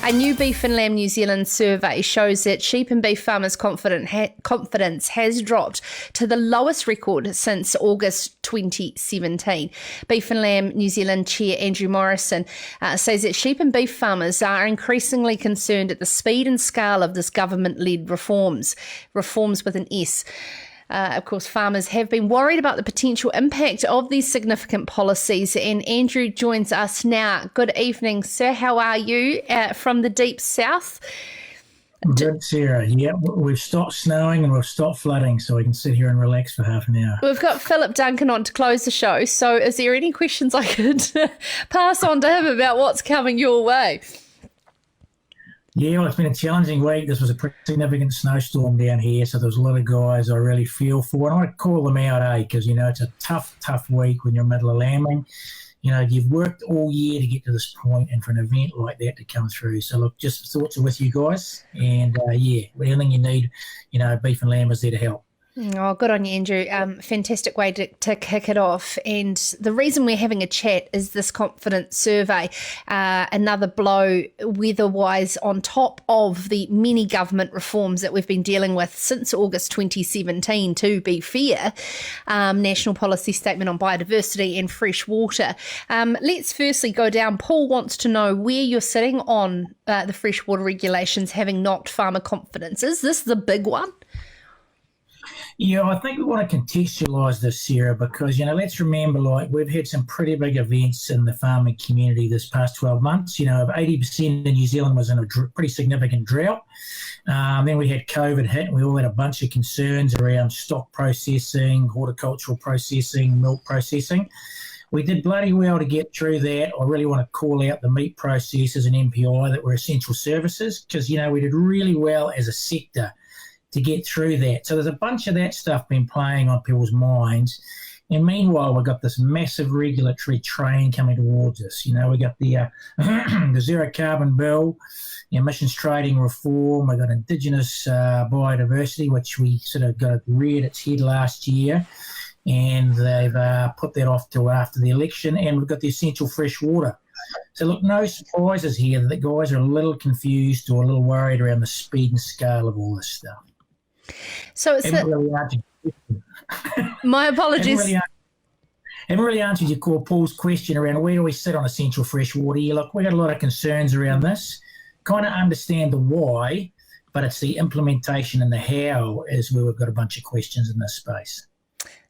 A new Beef and Lamb New Zealand survey shows that sheep and beef farmers' confidence has dropped to the lowest record since August 2017. Beef and Lamb New Zealand Chair Andrew Morrison says that sheep and beef farmers are increasingly concerned at the speed and scale of this government-led reforms with an S. Of course, farmers have been worried about the potential impact of these significant policies, and Andrew joins us now. Good evening, sir. How are you from the deep south? Good, Sarah. Yeah, we've stopped snowing and we've stopped flooding, so we can sit here and relax for half an hour. We've got Philip Duncan on to close the show, so is there any questions I could pass on to him about what's coming your way? Yeah, well, it's been a challenging week. This was a pretty significant snowstorm down here, so there's a lot of guys I really feel for. And I call them out, because, it's a tough week when you're in the middle of lambing. You've worked all year to get to this point, and for an event like that to come through. So, look, just thoughts are with you guys. And, anything you need, Beef and Lamb is there to help. Oh, good on you, Andrew. Fantastic way to kick it off. And the reason we're having a chat is this confidence survey, another blow weather-wise on top of the many government reforms that we've been dealing with since August 2017, to be fair. National Policy Statement on Biodiversity and Fresh Water. Let's firstly go down. Paul wants to know where you're sitting on the freshwater regulations having knocked farmer confidence. Is this the big one? Yeah, I think we want to contextualise this, Sarah, because, let's remember, we've had some pretty big events in the farming community this past 12 months. 80% of New Zealand was in a pretty significant drought. Then we had COVID hit, and we all had a bunch of concerns around stock processing, horticultural processing, milk processing. We did bloody well to get through that. I really want to call out the meat processors and MPI that were essential services, because, we did really well as a sector to get through that. So there's a bunch of that stuff been playing on people's minds. And meanwhile, we've got this massive regulatory train coming towards us. We got the the zero carbon bill, emissions trading reform. We've got Indigenous biodiversity, which we sort of got reared its head last year. And they've put that off till after the election. And we've got the essential fresh water. So, look, no surprises here that the guys are a little confused or a little worried around the speed and scale of all this stuff. So it's my apologies. Haven't really answered your Paul's question around where do we sit on essential fresh water. Yeah, look, we've got a lot of concerns around this. Kind of understand the why, but it's the implementation and the how is where we've got a bunch of questions in this space.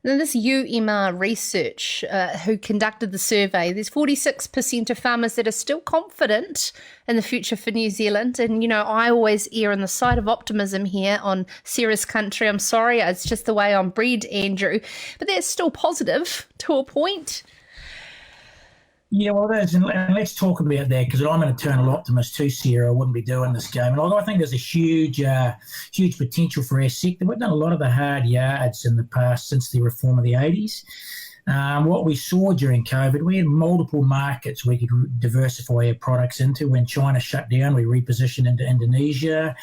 Now, this UMR research who conducted the survey, there's 46% of farmers that are still confident in the future for New Zealand. And, I always err on the side of optimism here on Sarah's country. I'm sorry, it's just the way I'm bred, Andrew. But that's still positive to a point. Yeah, well, and let's talk about that, because I'm an eternal optimist too, Sarah. I wouldn't be doing this game. And I think there's a huge potential for our sector. We've done a lot of the hard yards in the past since the reform of the 80s. What we saw during COVID, we had multiple markets we could diversify our products into. When China shut down, we repositioned into Indonesia,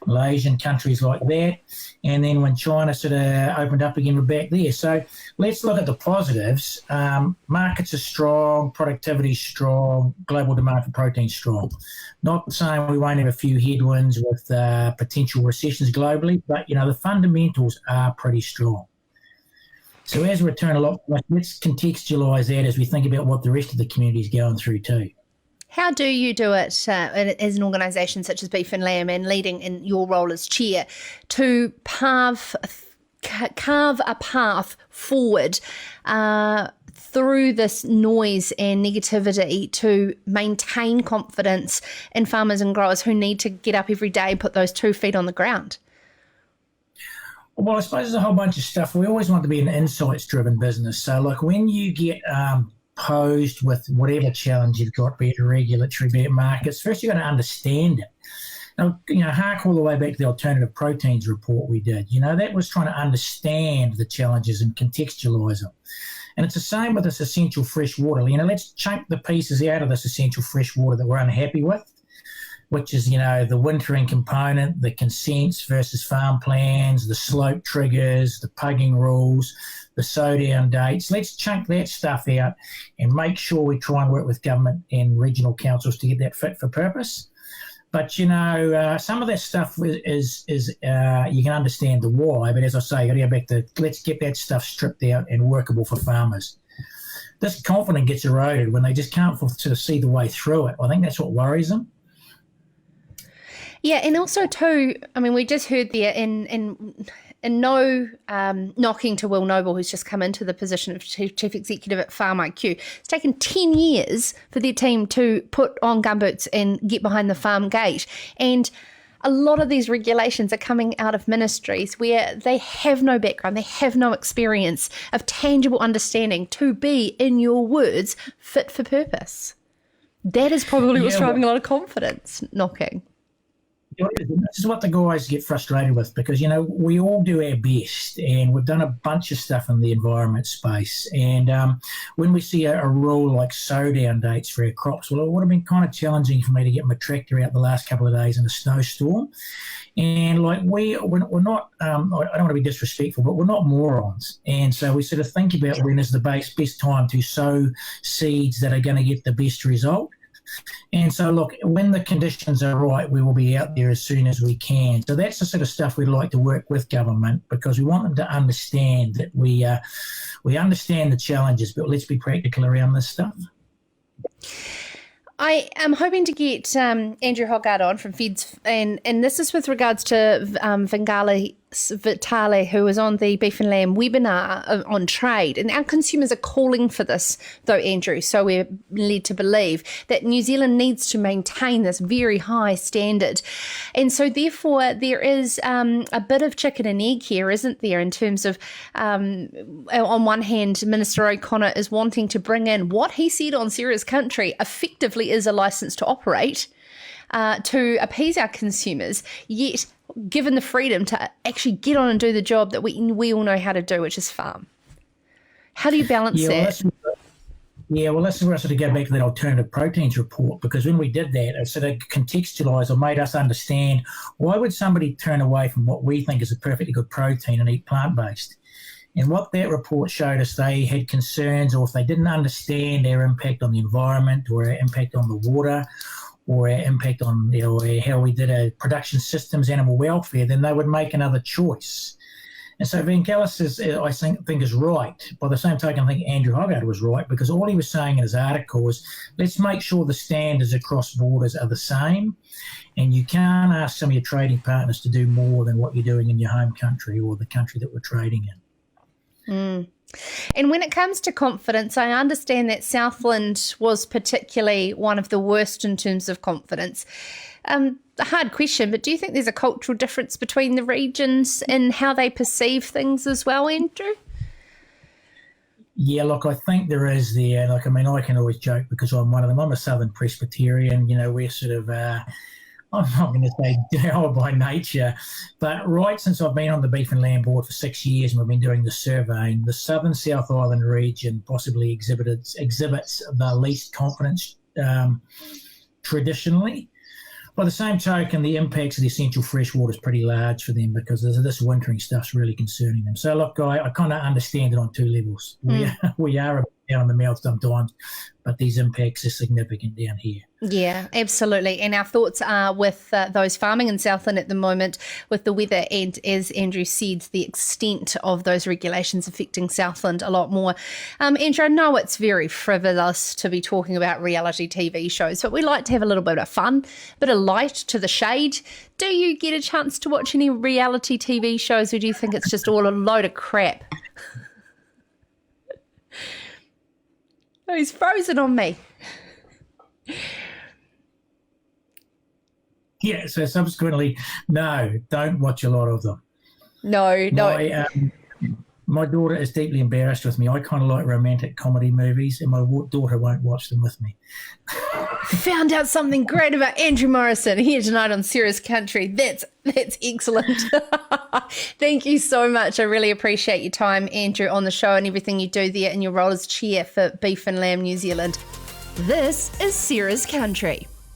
Malaysia, and countries like that. And then when China sort of opened up again, we're back there. So let's look at the positives. Markets are strong, productivity is strong, global demand for protein is strong. Not saying we won't have a few headwinds with potential recessions globally, but, the fundamentals are pretty strong. So as eternal optimists, let's contextualise that as we think about what the rest of the community is going through too. How do you do it as an organisation such as Beef and Lamb, and leading in your role as chair, to carve a path forward through this noise and negativity to maintain confidence in farmers and growers who need to get up every day and put those 2 feet on the ground? Well, I suppose there's a whole bunch of stuff. We always want to be an insights-driven business. So, when you get posed with whatever challenge you've got, be it regulatory, be it markets, first you've got to understand it. Now, hark all the way back to the alternative proteins report we did. That was trying to understand the challenges and contextualise them. And it's the same with this essential fresh water. Let's chunk the pieces out of this essential fresh water that we're unhappy with, which is, the wintering component, the consents versus farm plans, the slope triggers, the pugging rules, the sow-down dates. Let's chunk that stuff out and make sure we try and work with government and regional councils to get that fit for purpose. But some of that stuff is you can understand the why. But as I say, you got to go back to let's get that stuff stripped out and workable for farmers. This confidence gets eroded when they just can't sort of see the way through it. I think that's what worries them. Yeah, and also too, I mean, we just heard there in no knocking to Will Noble, who's just come into the position of chief executive at Farm IQ. It's taken 10 years for their team to put on gumboots and get behind the farm gate. And a lot of these regulations are coming out of ministries where they have no background, they have no experience of tangible understanding to be, in your words, fit for purpose. That is probably what's driving a lot of confidence knocking. This is what the guys get frustrated with because, we all do our best and we've done a bunch of stuff in the environment space. And when we see a rule like sow-down dates for our crops, well, it would have been kind of challenging for me to get my tractor out the last couple of days in a snowstorm. And we're not, I don't want to be disrespectful, but we're not morons. And so we sort of think about when is the best time to sow seeds that are going to get the best result. And so, look, when the conditions are right, we will be out there as soon as we can. So that's the sort of stuff we'd like to work with government because we want them to understand that we understand the challenges, but let's be practical around this stuff. I am hoping to get Andrew Hoggard on from Feds, and this is with regards to Vangali Vitale, who was on the Beef and Lamb webinar on trade. And our consumers are calling for this, though, Andrew. So we're led to believe that New Zealand needs to maintain this very high standard. And so, therefore, there is a bit of chicken and egg here, isn't there, in terms of, on one hand, Minister O'Connor is wanting to bring in what he said on Sarah's Country effectively is a licence to operate to appease our consumers, yet given the freedom to actually get on and do the job that we all know how to do, which is farm. How do you balance that? Well, this is where I sort of go back to that alternative proteins report, because when we did that, it sort of contextualised or made us understand why would somebody turn away from what we think is a perfectly good protein and eat plant-based. And what that report showed us, they had concerns, or if they didn't understand their impact on the environment or our impact on the water or our impact on how we did our production systems, animal welfare, then they would make another choice. And so Vangelis I think is right. By the same token, I think Andrew Hoggard was right, because all he was saying in his article was, let's make sure the standards across borders are the same, and you can't ask some of your trading partners to do more than what you're doing in your home country or the country that we're trading in. Mm. And when it comes to confidence, I understand that Southland was particularly one of the worst in terms of confidence. A hard question, but do you think there's a cultural difference between the regions in how they perceive things as well, Andrew? Yeah, look, I think there is there. I can always joke because I'm one of them. I'm a Southern Presbyterian. We're sort of... I'm not going to say dour by nature, but right since I've been on the Beef and Lamb Board for 6 years and we've been doing the surveying, the Southern South Island region possibly exhibits the least confidence traditionally. By the same token, the impacts of the essential fresh water is pretty large for them because this wintering stuff's really concerning them. So, look, I kind of understand it on two levels. We are a bit down in the mouth sometimes, but these impacts are significant down here. Yeah, absolutely. And our thoughts are with those farming in Southland at the moment with the weather and, as Andrew said, the extent of those regulations affecting Southland a lot more. Andrew, I know it's very frivolous to be talking about reality TV shows, but we like to have a little bit of fun, a bit of light to the shade. Do you get a chance to watch any reality TV shows, or do you think it's just all a load of crap? Oh, he's frozen on me. Yeah, so subsequently, no, don't watch a lot of them. No. My daughter is deeply embarrassed with me. I kind of like romantic comedy movies, and my daughter won't watch them with me. Found out something great about Andrew Morrison here tonight on Sarah's Country. That's excellent. Thank you so much. I really appreciate your time, Andrew, on the show and everything you do there in your role as chair for Beef and Lamb New Zealand. This is Sarah's Country.